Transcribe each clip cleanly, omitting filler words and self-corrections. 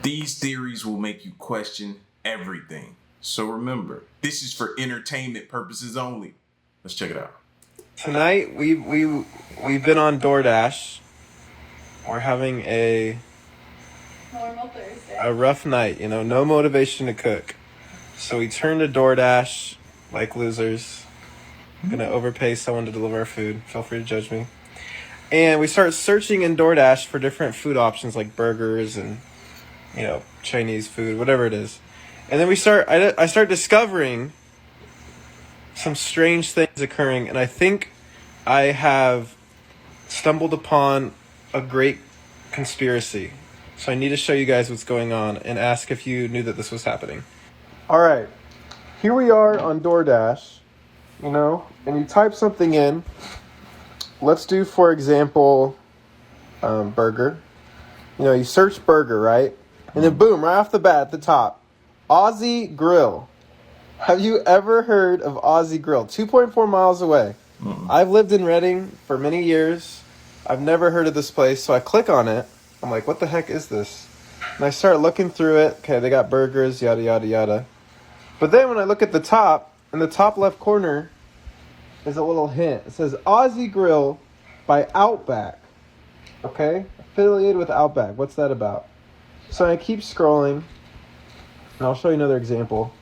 These theories will make you question everything. So remember, this is for entertainment purposes only. Let's check it out. Tonight we've been on DoorDash. We're having a normal Thursday. A rough night, you know, no motivation to cook. So we turned to DoorDash like losers. Gonna overpay someone to deliver our food. Feel free to judge me. And we start searching in DoorDash for different food options like burgers and, you know, Chinese food, whatever it is. And then I start discovering some strange things occurring, and I think I have stumbled upon a great conspiracy. So I need to show you guys what's going on and ask if you knew that this was happening. All right, here we are on DoorDash, you know, and you type something in. Let's do, for example, burger. You know, you search burger, right? And then boom, right off the bat at the top, Aussie Grill. Have you ever heard of Aussie Grill? 2.4 miles away. I've lived in Redding for many years. I've never heard of this place, so I click on it. I'm like, what the heck is this? And I start looking through it. Okay, they got burgers, yada, yada, yada. But then when I look at the top, in the top left corner is a little hint. It says Aussie Grill by Outback. Okay? Affiliated with Outback. What's that about? So I keep scrolling, and I'll show you another example.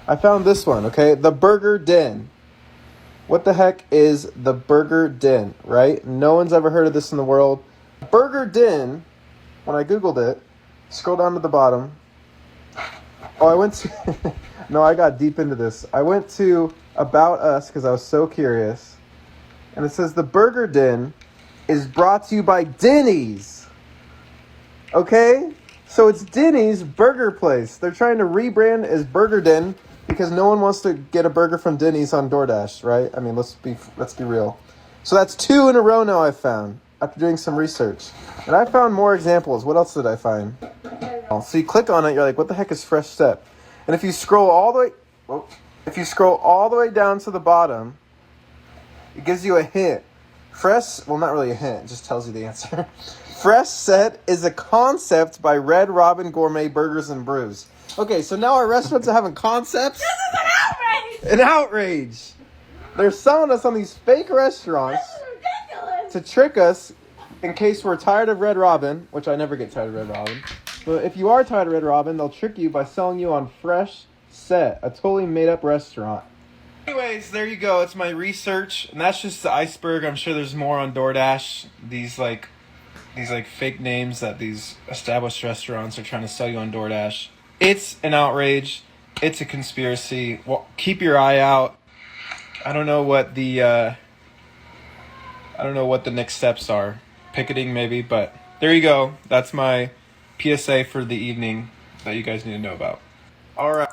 I found this one, okay? The Burger Den. What the heck is the Burger Den, right? No one's ever heard of this in the world. Burger Den, when I Googled it, scroll down to the bottom. Oh, I went to... No, I got deep into this. I went to About Us because I was so curious. And it says the Burger Den is brought to you by Denny's. Okay? So it's Denny's burger place. They're trying to rebrand as Burger Den because no one wants to get a burger from Denny's on DoorDash, right? I mean, let's be real. So that's 2 in a row now I've found after doing some research. And I found more examples. What else did I find? So you click on it, you're like, what the heck is Fresh Step? And if you scroll all the way down to the bottom, it gives you a hint. Well, not really a hint, it just tells you the answer. Fresh Set is a concept by Red Robin Gourmet Burgers and Brews. Okay, so now our restaurants are having concepts. This is an outrage! An outrage! They're selling us on these fake restaurants. This is ridiculous! To trick us in case we're tired of Red Robin, which I never get tired of Red Robin. But if you are tired of Red Robin, they'll trick you by selling you on Fresh Set, a totally made-up restaurant. Anyways, there you go. It's my research, and that's just the iceberg. I'm sure there's more on DoorDash. These fake names that these established restaurants are trying to sell you on DoorDash. It's an outrage. It's a conspiracy. Well, keep your eye out. I don't know what the next steps are. Picketing maybe, but there you go. That's my PSA for the evening that you guys need to know about. All right.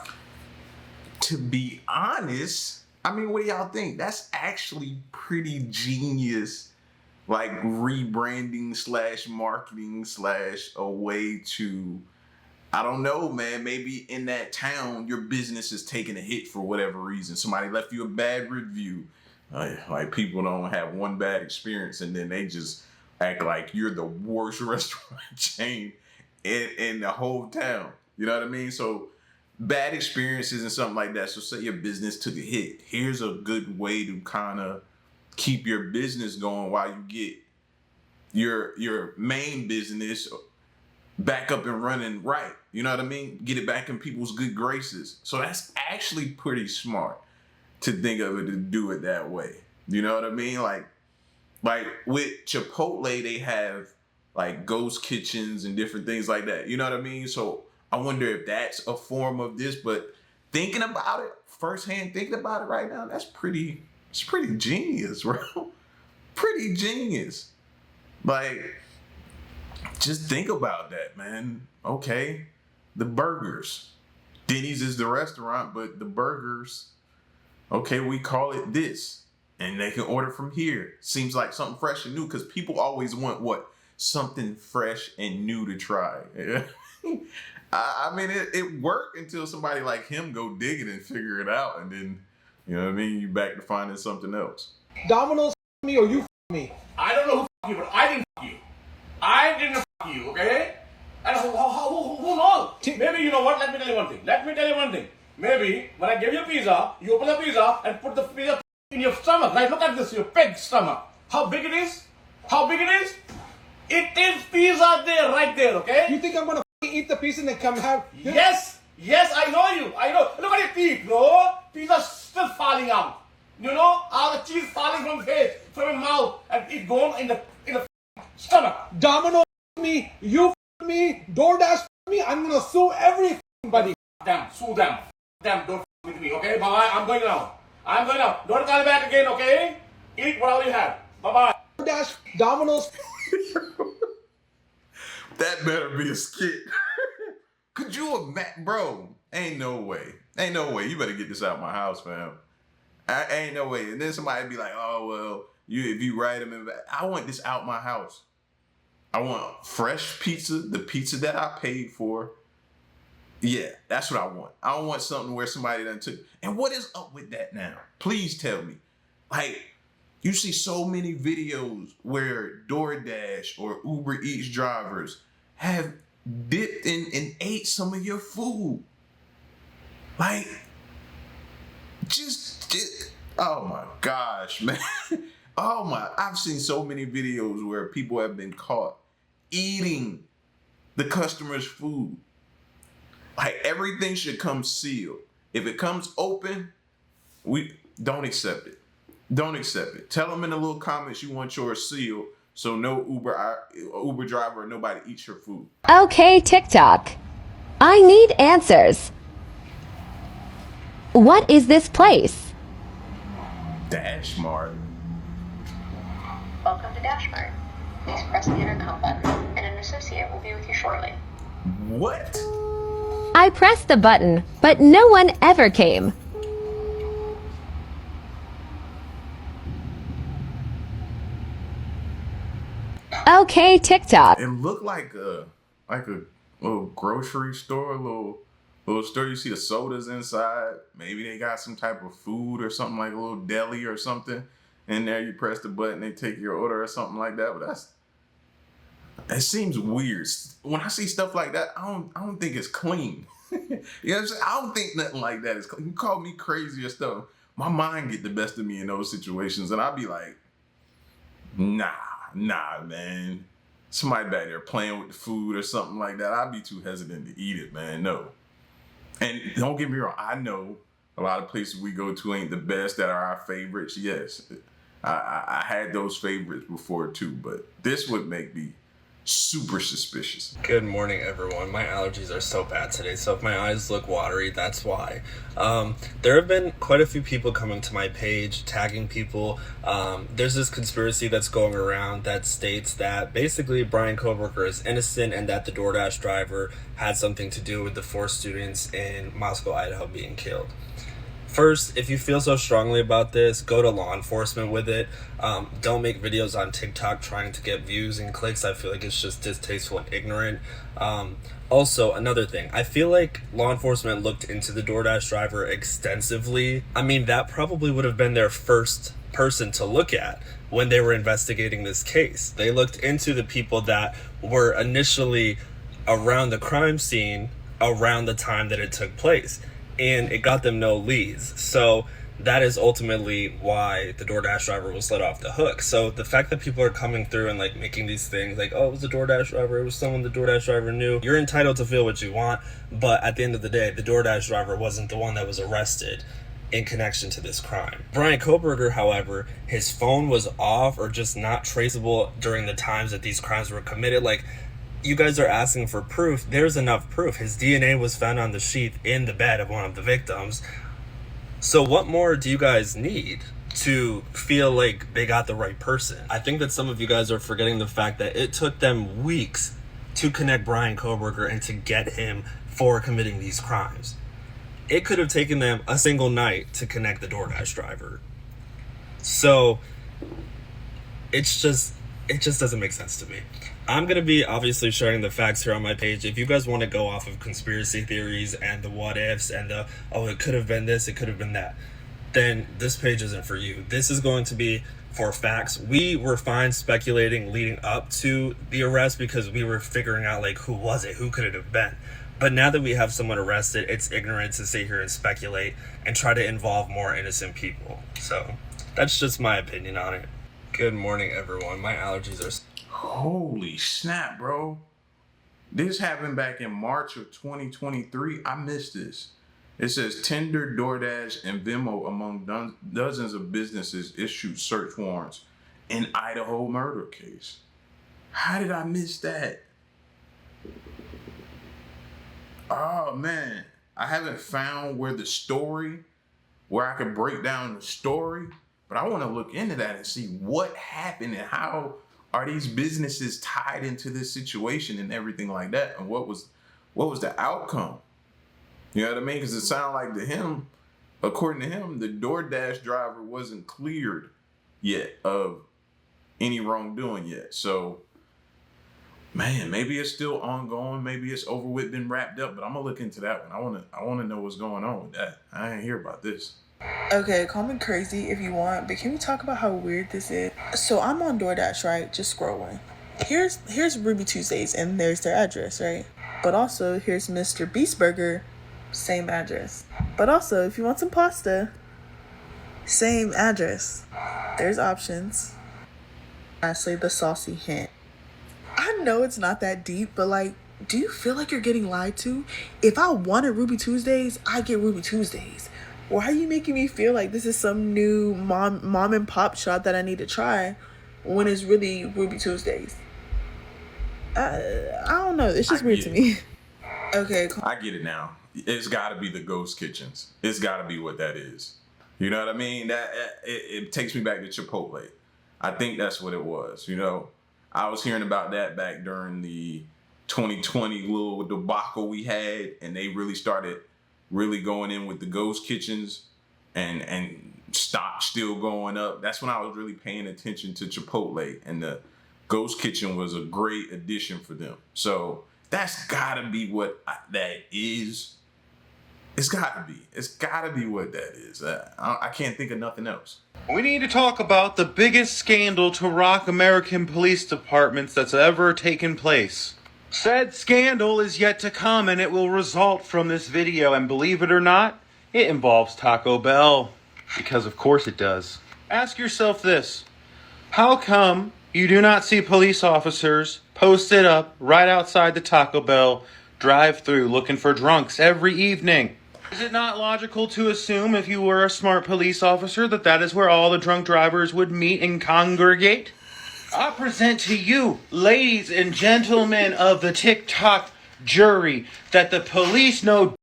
To be honest, I mean, what do y'all think? That's actually pretty genius. Like rebranding / marketing / a way to, I don't know, man, maybe in that town, your business is taking a hit for whatever reason. Somebody left you a bad review. Like people don't have one bad experience and then they just act like you're the worst restaurant chain in the whole town. You know what I mean? So bad experiences and something like that. So say your business took a hit. Here's a good way to kind of keep your business going while you get your main business back up and running right. You know what I mean? Get it back in people's good graces. So that's actually pretty smart to think of it, to do it that way. You know what I mean? Like with Chipotle, they have like ghost kitchens and different things like that. You know what I mean? So I wonder if that's a form of this, but thinking about it firsthand, thinking about it right now, it's pretty genius, bro. Pretty genius. Like, just think about that, man. Okay, the burgers. Denny's is the restaurant, but the burgers, okay, we call it this. And they can order from here. Seems like something fresh and new because people always want what? Something fresh and new to try. I mean, it worked until somebody like him go digging and figure it out. And then, you know what I mean? You back to finding something else. Domino's me or you me. I don't know who you, but I didn't you. I didn't you, okay? And who knows? Maybe you know what? Let me tell you one thing. Maybe when I give you pizza, you open the pizza and put the pizza in your stomach. Right? Look at this, your pig stomach. How big it is? It is pizza there, right there, okay? You think I'm gonna eat the pizza and then come have? Yes, I know you. I know. Look at your teeth, bro. Pizza's still falling out. You know, all the cheese falling from face, from your mouth, and it going in the stomach. Domino me, you me, DoorDash me. I'm gonna sue everybody. Damn, sue them. Damn, don't with me, okay? Bye-bye. I'm going now. Don't call me back again, okay? Eat whatever you have. Bye-bye. DoorDash, Domino's. That better be a skit. Could you imagine, bro? Ain't no way. You better get this out of my house, fam. Ain't no way. And then somebody be like, "Oh well, if you write them in." I want this out my house. I want fresh pizza, the pizza that I paid for. Yeah, that's what I want. I don't want something where somebody done took. And what is up with that now? Please tell me. Like, you see so many videos where DoorDash or Uber Eats drivers have dipped in and ate some of your food. Like, just oh my gosh, man. I've seen so many videos where people have been caught eating the customer's food. Like, everything should come sealed. If it comes open, we don't accept it. Don't accept it. Tell them in the little comments you want yours sealed so no Uber driver or nobody eats your food. Okay, TikTok. I need answers. What is this place? Dash Mart. Welcome to Dashmart. Please press the intercom button, and an associate will be with you shortly. What? I pressed the button, but no one ever came. Okay, TikTok. It looked like a little grocery store, a little store. You see the sodas inside. Maybe they got some type of food or something, like a little deli or something. In there, you press the button, they take your order or something like that. But it seems weird. When I see stuff like that, I don't think it's clean. You know what I'm saying? I don't think nothing like that is clean. You call me crazy or stuff. My mind get the best of me in those situations, and I'll be like, nah, man. Somebody back there playing with the food or something like that. I'd be too hesitant to eat it, man. No. And don't get me wrong, I know a lot of places we go to ain't the best that are our favorites. Yes, I had those favorites before too, but this would make me super suspicious. Good morning, everyone. My allergies are so bad today, so if my eyes look watery, that's why. There have been quite a few people coming to my page, tagging people. There's this conspiracy that's going around that states that basically Brian Koberger is innocent and that the DoorDash driver had something to do with the 4 students in Moscow, Idaho being killed. First, if you feel so strongly about this, go to law enforcement with it. Don't make videos on TikTok trying to get views and clicks. I feel like it's just distasteful and ignorant. Also, another thing, I feel like law enforcement looked into the DoorDash driver extensively. I mean, that probably would have been their first person to look at when they were investigating this case. They looked into the people that were initially around the crime scene around the time that it took place. And it got them no leads. So that is ultimately why the DoorDash driver was let off the hook. So the fact that people are coming through and like making these things like, oh, it was a DoorDash driver, it was someone the DoorDash driver knew. You're entitled to feel what you want, but at the end of the day, the DoorDash driver wasn't the one that was arrested in connection to this crime. Brian Koberger, however, his phone was off or just not traceable during the times that these crimes were committed. Like, you guys are asking for proof. There's enough proof. His DNA was found on the sheath in the bed of one of the victims. So what more do you guys need to feel like they got the right person? I think that some of you guys are forgetting the fact that it took them weeks to connect Brian Koberger and to get him for committing these crimes. It could have taken them a single night to connect the DoorDash driver. So it just doesn't make sense to me. I'm going to be obviously sharing the facts here on my page. If you guys want to go off of conspiracy theories and the what ifs and the, oh, it could have been this, it could have been that, then this page isn't for you. This is going to be for facts. We were fine speculating leading up to the arrest because we were figuring out like, who was it? Who could it have been? But now that we have someone arrested, it's ignorant to sit here and speculate and try to involve more innocent people. So that's just my opinion on it. Good morning, everyone. My allergies are... Holy snap, bro. This happened back in March of 2023. I missed this. It says Tinder, DoorDash, and Venmo among dozens of businesses issued search warrants in Idaho murder case. How did I miss that? Oh man, I haven't found where I could break down the story, but I want to look into that and see what happened and how are these businesses tied into this situation and everything like that, and what was the outcome? You know what I mean? Because it sounded like to him, according to him, the DoorDash driver wasn't cleared yet of any wrongdoing yet. So, man, maybe it's still ongoing. Maybe it's over with, been wrapped up. But I'm gonna look into that one. I wanna know what's going on with that. I ain't hear about this. Okay, call me crazy if you want, but can we talk about how weird this is? So I'm on DoorDash, right? Just scrolling. Here's Ruby Tuesdays, and there's their address, right? But also, here's Mr. Beast Burger, same address. But also, if you want some pasta, same address. There's options. Lastly, the saucy hint. I know it's not that deep, but like, do you feel like you're getting lied to? If I wanted Ruby Tuesdays, I get Ruby Tuesdays. Why are you making me feel like this is some new mom and pop shop that I need to try when it's really Ruby Tuesdays? I don't know. It's just weird to me. Okay. I get it now. It's got to be the ghost kitchens. It's got to be what that is. You know what I mean? It takes me back to Chipotle. I think that's what it was. You know, I was hearing about that back during the 2020 little debacle we had, and they really started going in with the ghost kitchens and stock still going up. That's when I was really paying attention to Chipotle, and the ghost kitchen was a great addition for them. So that's gotta be what that is. It's gotta be what that is. I can't think of nothing else. We need to talk about the biggest scandal to rock American police departments that's ever taken place. Said scandal is yet to come, and it will result from this video, and believe it or not, it involves Taco Bell. Because of course it does. Ask yourself this: how come you do not see police officers posted up right outside the Taco Bell drive-thru looking for drunks every evening? Is it not logical to assume, if you were a smart police officer, that that is where all the drunk drivers would meet and congregate? I present to you, ladies and gentlemen of the TikTok jury, that the police know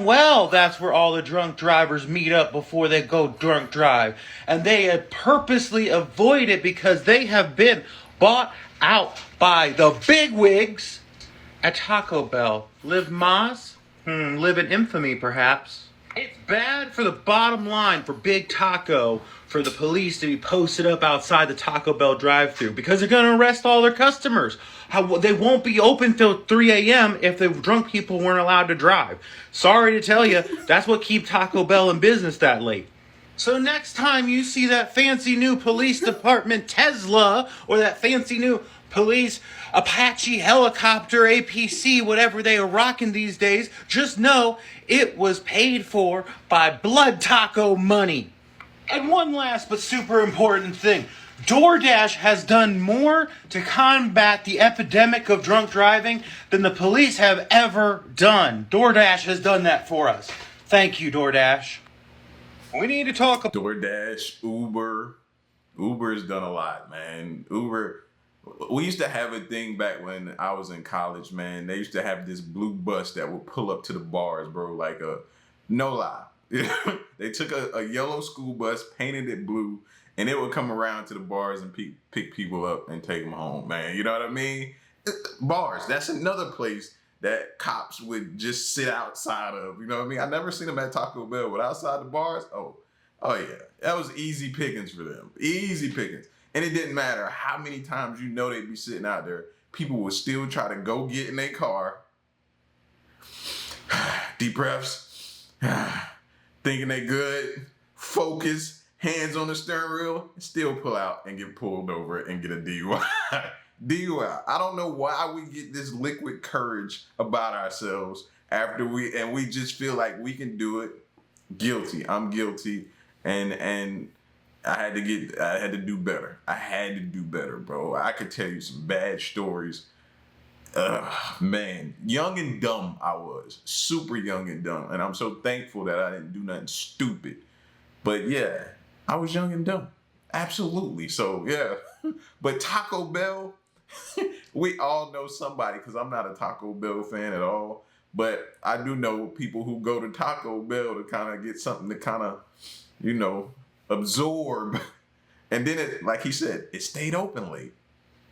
well that's where all the drunk drivers meet up before they go drunk drive. And they have purposely avoid it because they have been bought out by the bigwigs at Taco Bell. Live Moz? Live in infamy, perhaps. It's bad for the bottom line for Big Taco for the police to be posted up outside the Taco Bell drive-thru because they're going to arrest all their customers. They won't be open till 3 a.m. if the drunk people weren't allowed to drive. Sorry to tell you, that's what keeps Taco Bell in business that late. So next time you see that fancy new police department Tesla or that fancy new police Apache helicopter APC, whatever they are rocking these days, just know it was paid for by blood taco money. And one last but super important thing. DoorDash has done more to combat the epidemic of drunk driving than the police have ever done. DoorDash has done that for us. Thank you, DoorDash. We need to talk about DoorDash, Uber. Uber's done a lot, man. Uber. We used to have a thing back when I was in college, man. They used to have this blue bus that would pull up to the bars, bro. Like no lie. They took a yellow school bus, painted it blue, and it would come around to the bars and pick people up and take them home, man. You know what I mean? Bars. That's another place that cops would just sit outside of. You know what I mean? I never seen them at Taco Bell, but outside the bars, oh yeah. That was easy pickings for them. Easy pickings. And it didn't matter how many times you know they'd be sitting out there. People would still try to go get in their car. Deep breaths. Thinking they good. Focus. Hands on the steering wheel. Still pull out and get pulled over and get a DUI. DUI. I don't know why we get this liquid courage about ourselves after we just feel like we can do it. Guilty. I'm guilty. And I had to do better. I had to do better, bro. I could tell you some bad stories. Man, young and dumb I was. Super young and dumb. And I'm so thankful that I didn't do nothing stupid. But yeah, I was young and dumb. Absolutely. So yeah. But Taco Bell, we all know somebody, because I'm not a Taco Bell fan at all. But I do know people who go to Taco Bell to kind of get something to kind of, absorb. And then it, like he said, it stayed open late.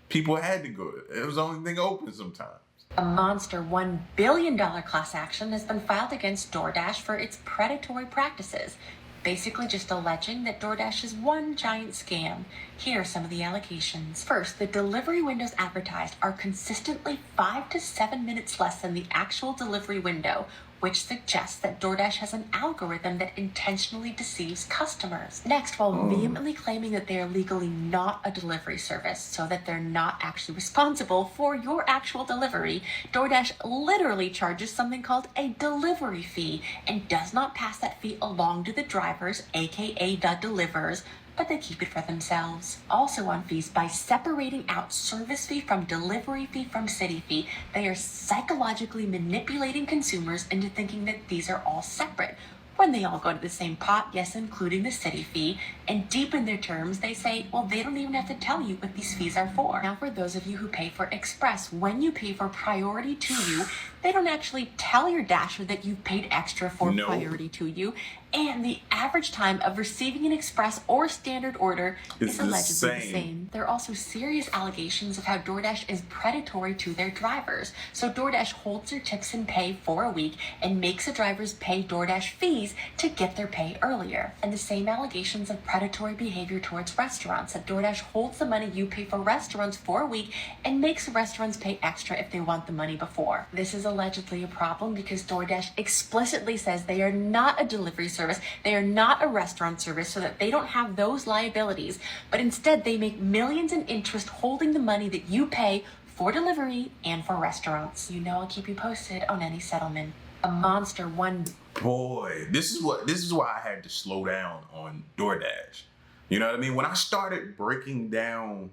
People had to go to it. It was the only thing open sometimes. A monster $1 billion class action has been filed against DoorDash for its predatory practices. Basically just alleging that DoorDash is one giant scam. Here are some of the allegations. First, the delivery windows advertised are consistently 5 to 7 minutes less than the actual delivery window, which suggests that DoorDash has an algorithm that intentionally deceives customers. Next, while vehemently claiming that they are legally not a delivery service, so that they're not actually responsible for your actual delivery, DoorDash literally charges something called a delivery fee and does not pass that fee along to the drivers, aka the deliverers, but they keep it for themselves. Also on fees, by separating out service fee from delivery fee from city fee, they are psychologically manipulating consumers into thinking that these are all separate, when they all go to the same pot, yes, including the city fee. And deep in their terms, they say, well, they don't even have to tell you what these fees are for. Now, for those of you who pay for Express, when you pay for priority to you, they don't actually tell your Dasher that you've paid extra for priority to you. And the average time of receiving an Express or standard order is allegedly the same. There are also serious allegations of how DoorDash is predatory to their drivers. So DoorDash holds their tips and pay for a week and makes the drivers pay DoorDash fees to get their pay earlier. And the same allegations of predatory behavior towards restaurants, that DoorDash holds the money you pay for restaurants for a week and makes the restaurants pay extra if they want the money before. This is allegedly a problem because DoorDash explicitly says they are not a delivery service. They are not a restaurant service, so that they don't have those liabilities, but instead they make millions in interest holding the money that you pay for delivery and for restaurants. I'll keep you posted on any settlement. A monster one. Boy, this is why I had to slow down on DoorDash. You know what I mean? When I started breaking down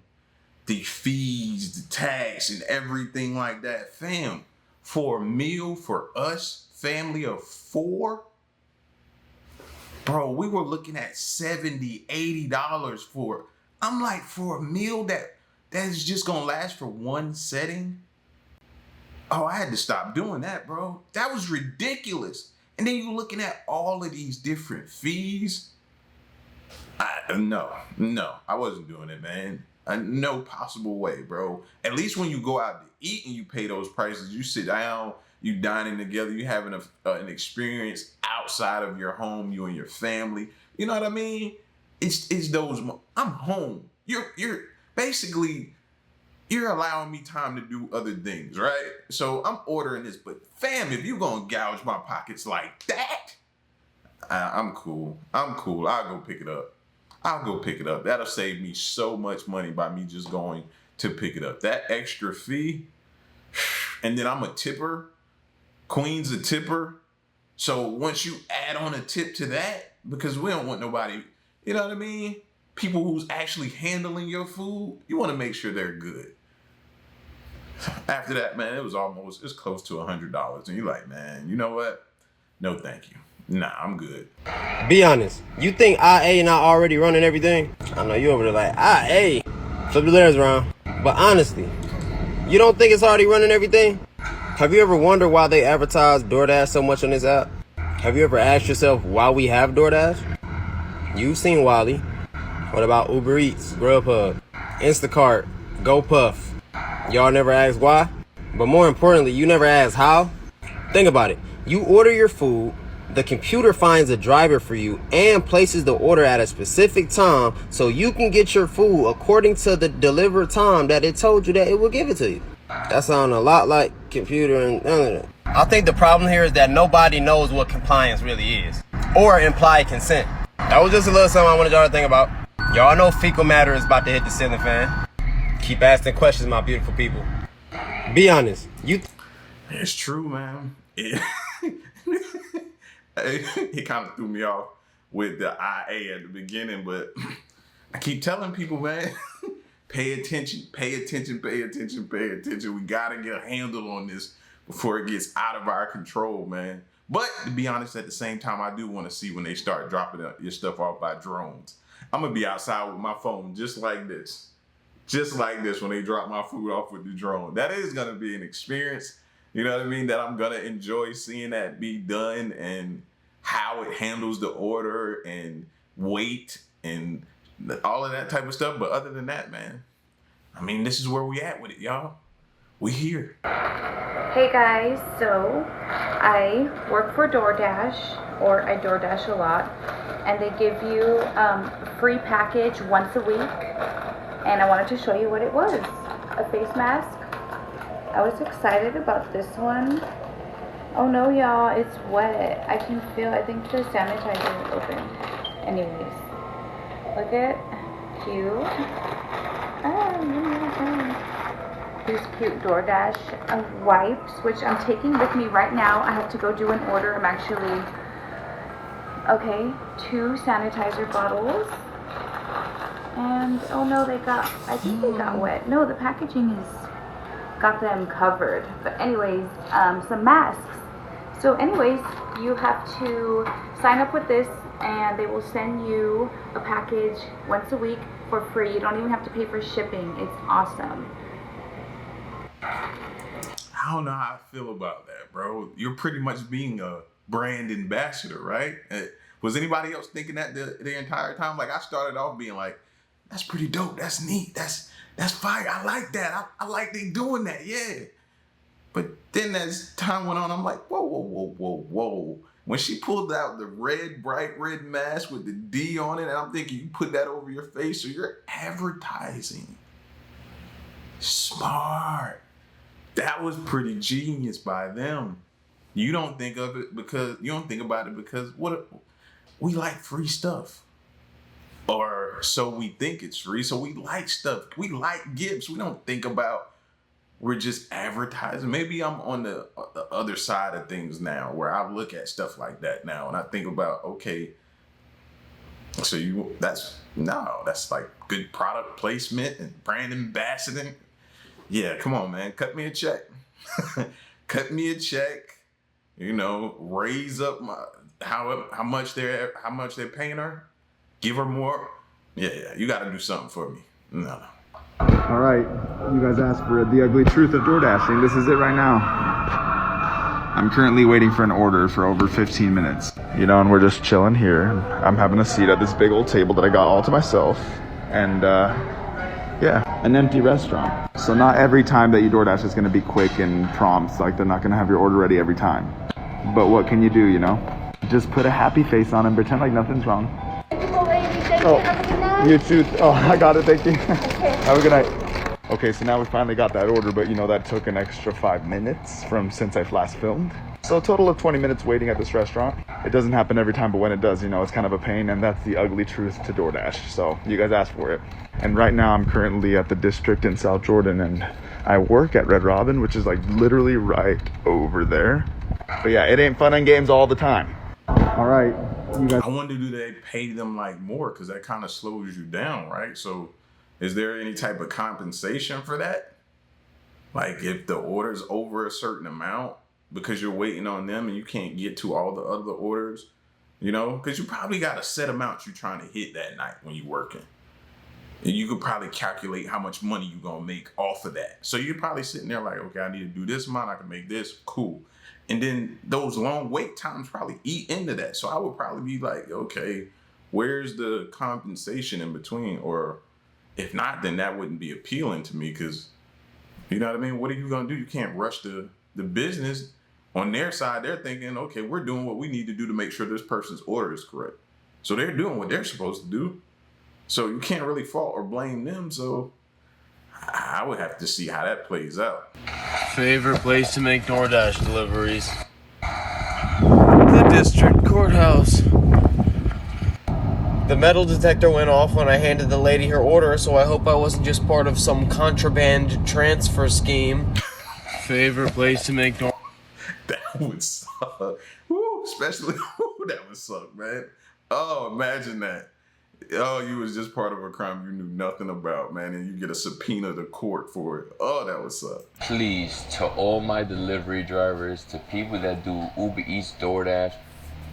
the fees, the tax, and everything like that, fam, for a meal for us, family of 4, bro, we were looking at $70, $80 for, I'm like, for a meal that is just gonna last for one setting? Oh, I had to stop doing that, bro. That was ridiculous. And then you're looking at all of these different fees. No, I wasn't doing it, man. No possible way, bro. At least when you go out to eat and you pay those prices, you sit down, you dining together, you having an experience outside of your home, you and your family. You know what I mean? It's those. I'm home. You're basically, you're allowing me time to do other things, right? So I'm ordering this, but fam, if you gonna gouge my pockets like that, I'm cool. I'll go pick it up. That'll save me so much money by me just going to pick it up. That extra fee, and then I'm a tipper. Queen's a tipper. So once you add on a tip to that, because we don't want nobody, you know what I mean? People who's actually handling your food, you want to make sure they're good. After that, man, it's close to $100. And you're like, man, you know what? No, thank you. Nah, I'm good. Be honest. You think IA not already running everything? I know you over there like, IA. Flip the letters around. But honestly, you don't think it's already running everything? Have you ever wondered why they advertise DoorDash so much on this app? Have you ever asked yourself why we have DoorDash? You've seen Wally. What about Uber Eats, Grubhub, Instacart, GoPuff? Y'all never asked why? But more importantly, you never asked how? Think about it. You order your food, the computer finds a driver for you and places the order at a specific time so you can get your food according to the delivered time that it told you that it will give it to you. That sounds a lot like computer and I think the problem here is that nobody knows what compliance really is, or implied consent. That was just a little something I wanted y'all to think about. Y'all know fecal matter is about to hit the ceiling fan. Keep asking questions, my beautiful people. Be honest. It's true, man. it kind of threw me off with the IA at the beginning, but I keep telling people, man, pay attention, pay attention, pay attention, pay attention. We gotta get a handle on this before it gets out of our control, man. But to be honest, at the same time, I do want to see when they start dropping your stuff off by drones. I'm gonna be outside with my phone just like this when they drop my food off with the drone. That is gonna be an experience, you know what I mean, that I'm gonna enjoy seeing that be done and how it handles the order and weight and all of that type of stuff. But other than that, man, I mean, this is where we at with it, y'all. We here. Hey guys, so I work for DoorDash, or I DoorDash a lot, and they give you a free package once a week, and I wanted to show you what it was. A face mask. I was excited about this one. Oh no, y'all, it's wet. I can feel, I think the sanitizer is open. Anyways, look at, cute. These cute DoorDash wipes, which I'm taking with me right now. I have to go do an order. I'm actually, okay, 2 sanitizer bottles. And, oh no, I think they got wet. No, the packaging got them covered. But anyways, some masks. So anyways, you have to sign up with this and they will send you a package once a week for free. You don't even have to pay for shipping. It's awesome. I don't know how I feel about that, bro. You're pretty much being a brand ambassador, right? Was anybody else thinking that the entire time? Like, I started off being like, that's pretty dope. That's neat. That's fire. I like that. I like they doing that. Yeah. But then as time went on, I'm like, whoa, whoa, whoa, whoa, whoa. When she pulled out the red, bright red mask with the D on it, and I'm thinking you put that over your face, so you're advertising. Smart. That was pretty genius by them. You don't think of it because we like free stuff. Or so we think it's free. So we like stuff. We like gifts. We don't think about we're just advertising. Maybe I'm on the other side of things now where I look at stuff like that now and I think about, okay, so that's like good product placement and brand ambassador. Yeah, come on, man. Cut me a check. Cut me a check. You know, raise up how much they're paying her. Give her more. Yeah, you got to do something for me. No. All right, you guys asked for the ugly truth of door dashing. This is it right now. I'm currently waiting for an order for over 15 minutes. You know, and we're just chilling here. I'm having a seat at this big old table that I got all to myself. And yeah, an empty restaurant. So not every time that you DoorDash is gonna be quick and prompt. Like, they're not gonna have your order ready every time. But what can you do, you know? Just put a happy face on and pretend like nothing's wrong. Oh, you too. Oh, I got it. Thank you. Okay. Have a good night. Okay, so now we finally got that order, but you know, that took an extra 5 minutes from since I last filmed. So a total of 20 minutes waiting at this restaurant. It doesn't happen every time, but when it does, you know, it's kind of a pain, and that's the ugly truth to DoorDash. So you guys asked for it. And right now I'm currently at the district in South Jordan, and I work at Red Robin, which is like literally right over there. But yeah, it ain't fun and games all the time. All right, you guys. I wonder, do they pay them like more? Because that kind of slows you down, right? So is there any type of compensation for that? Like if the order's over a certain amount because you're waiting on them and you can't get to all the other orders, you know? Because you probably got a set amount you're trying to hit that night when you're working. And you could probably calculate how much money you're going to make off of that. So you're probably sitting there like, okay, I need to do this amount. I can make this. Cool. And then those long wait times probably eat into that. So I would probably be like, okay, where's the compensation in between? Or if not, then that wouldn't be appealing to me because, you know what I mean? What are you going to do? You can't rush the business. On their side, they're thinking, okay, we're doing what we need to do to make sure this person's order is correct. So they're doing what they're supposed to do. So you can't really fault or blame them. So I would have to see how that plays out. Favorite place to make DoorDash deliveries? The district courthouse. The metal detector went off when I handed the lady her order, so I hope I wasn't just part of some contraband transfer scheme. Favorite place to make DoorDash? That would suck. Woo, especially, that would suck, man. Oh, imagine that. Oh, you was just part of a crime you knew nothing about, man, and you get a subpoena to court for it. Oh, that would suck. Please, to all my delivery drivers, to people that do Uber Eats, DoorDash,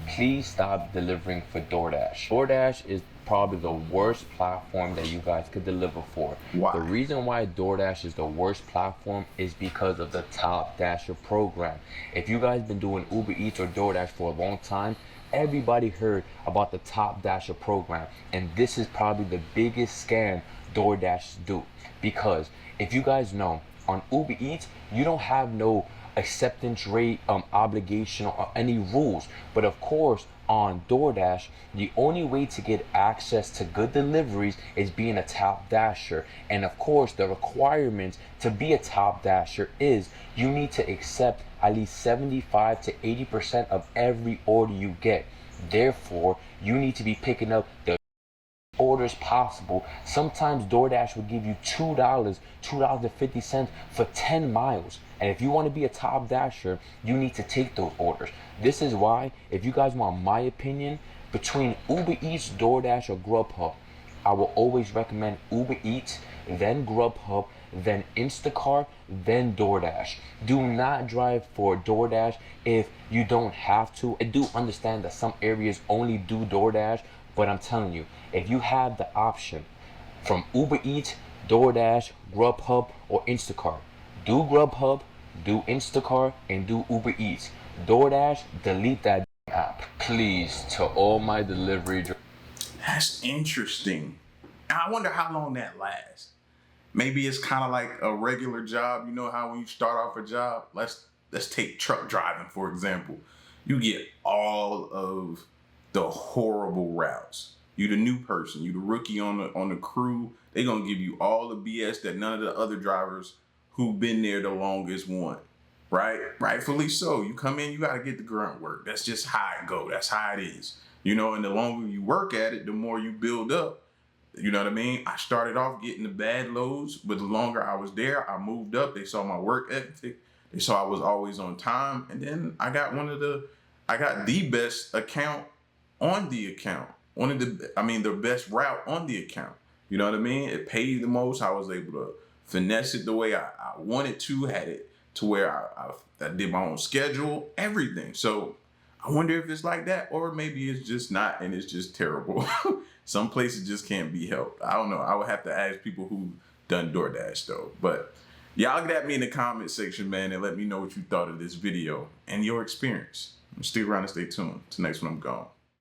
please stop delivering for DoorDash. DoorDash is probably the worst platform that you guys could deliver for. Why? The reason why DoorDash is the worst platform is because of the Top Dasher program. If you guys been doing Uber Eats or DoorDash for a long time, everybody heard about the Top Dasher program, and this is probably the biggest scam DoorDash do. Because if you guys know, on Uber Eats, you don't have no acceptance rate, obligation, or any rules. But of course, on DoorDash, the only way to get access to good deliveries is being a Top Dasher. And of course, the requirements to be a Top Dasher is you need to accept at least 75 to 80% of every order you get. Therefore, you need to be picking up the orders possible. Sometimes DoorDash will give you $2.50 for 10 miles. And if you want to be a Top Dasher, you need to take those orders. This is why, if you guys want my opinion, between Uber Eats, DoorDash, or Grubhub, I will always recommend Uber Eats, then Grubhub, then Instacart, then DoorDash. Do not drive for DoorDash if you don't have to. I do understand that some areas only do DoorDash, but I'm telling you, if you have the option from Uber Eats, DoorDash, Grubhub, or Instacart, do Grubhub, do Instacart, and do Uber Eats. DoorDash, delete that app. Please, to all my delivery. That's interesting. I wonder how long that lasts. Maybe it's kind of like a regular job. You know how when you start off a job, let's take truck driving, for example. You get all of the horrible routes. You the new person, you the rookie on the crew. They're gonna give you all the BS that none of the other drivers who've been there the longest want. Right? Rightfully so. You come in, you gotta get the grunt work. That's just how it go. That's how it is. You know, and the longer you work at it, the more you build up. You know what I mean? I started off getting the bad loads, but the longer I was there, I moved up. They saw my work ethic. They saw I was always on time. And then I got the best account on the account. The best route on the account. You know what I mean? It paid the most. I was able to finesse it the way I wanted to, had it to where I did my own schedule, everything. So I wonder if it's like that, or maybe it's just not, and it's just terrible. Some places just can't be helped. I don't know. I would have to ask people who done DoorDash though. But y'all get at me in the comment section, man, and let me know what you thought of this video and your experience. Stick around and stay tuned. Till next one, I'm gone.